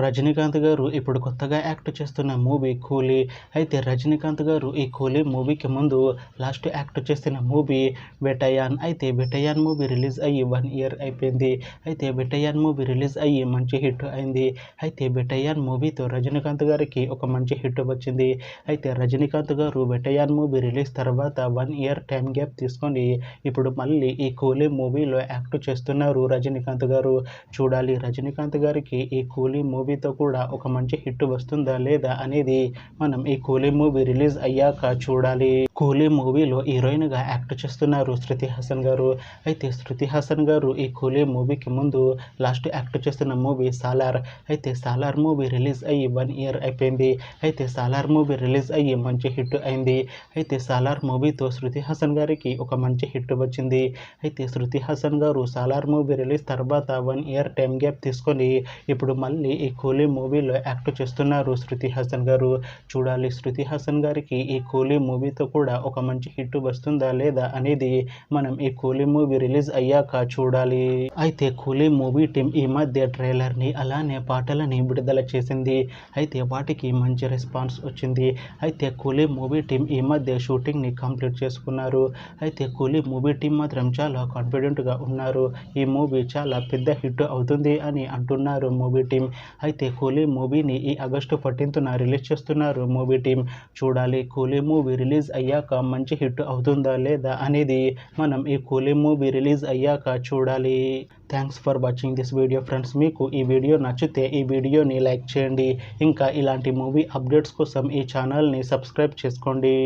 రజనీకాంత్ గారు ఇప్పుడు కొత్తగా యాక్ట్ చేస్తున్న మూవీ కూలీ. అయితే రజనీకాంత్ గారు ఈ కూలీ మూవీకి ముందు లాస్ట్ యాక్ట్ చేసిన మూవీ బెటయాన్. అయితే బెటయాన్ మూవీ రిలీజ్ అయ్యి 1 ఇయర్ అయిపోయింది. అయితే బెటయాన్ మూవీ రిలీజ్ అయ్యి మంచి హిట్ అయింది. అయితే బెటయాన్ మూవీతో రజనీకాంత్ గారికి ఒక మంచి హిట్ వచ్చింది. అయితే రజనీకాంత్ గారు బెటయాన్ మూవీ రిలీజ్ తర్వాత 1 ఇయర్ టైం గ్యాప్ తీసుకొని ఇప్పుడు మళ్ళీ ఈ కూలీ మూవీలో యాక్ట్ చేస్తున్నారు రజనీకాంత్ గారు. చూడాలి రజనీకాంత్ గారికి ఈ కూలీ మూవీతో కూడా ఒక మంచి హిట్ వస్తుందా లేదా అనేది మనం ఈ కూలీ మూవీ రిలీజ్ అయ్యాక చూడాలి. కూలీ మూవీలో హీరోయిన్గా యాక్ట్ చేస్తున్నారు శృతి హాసన్ గారు. అయితే శృతి హాసన్ గారు ఈ కూలీ మూవీకి ముందు లాస్ట్ యాక్ట్ చేస్తున్న మూవీ సాలార్. అయితే సాలార్ మూవీ రిలీజ్ అయ్యి 1 ఇయర్ అయిపోయింది. అయితే సాలార్ మూవీ రిలీజ్ అయ్యి మంచి హిట్ అయింది. అయితే సాలార్ మూవీతో శృతి హాసన్ గారికి ఒక మంచి హిట్ వచ్చింది. అయితే శృతి హాసన్ గారు సాలార్ మూవీ రిలీజ్ తర్వాత 1 ఇయర్ టైం గ్యాప్ తీసుకొని ఇప్పుడు మళ్ళీ ఈ కూలీ మూవీలో యాక్ట్ చేస్తున్నారు శృతి హాసన్ గారు. చూడాలి శృతి హాసన్ గారికి ఈ కూలీ మూవీతో కూడా ఒక మంచి హిట్ వస్తుందా లేదా అనేది మనం ఈ కూలీ మూవీ రిలీజ్ అయ్యాక చూడాలి. అయితే కూలీ మూవీ టీం ఈ మధ్య ట్రైలర్ని అలానే పాటలని విడుదల చేసింది. అయితే వాటికి మంచి రెస్పాన్స్ వచ్చింది. అయితే కూలీ మూవీ టీం ఈ మధ్య షూటింగ్ని కంప్లీట్ చేసుకున్నారు. అయితే కూలీ మూవీ టీం మాత్రం చాలా కాన్ఫిడెంట్గా ఉన్నారు. ఈ మూవీ చాలా పెద్ద హిట్ అవుతుంది అని అంటున్నారు మూవీ టీం. అయితే కూలీ మూవీని ఈ ఆగస్టు 14న రిలీజ్ చేస్తున్నారు మూవీ టీం. చూడాలి కూలీ మూవీ రిలీజ్ అయ్యాక మంచి హిట్ అవుతుందా లేదా అనేది మనం ఈ కూలీ మూవీ రిలీజ్ అయ్యాక చూడాలి. Thanks for watching this video friends. మీకు ఈ వీడియో నచ్చితే ఈ వీడియోని లైక్ చేయండి. ఇంకా ఇలాంటి మూవీ అప్డేట్స్ కోసం ఈ ఛానల్ని సబ్స్క్రైబ్ చేసుకోండి.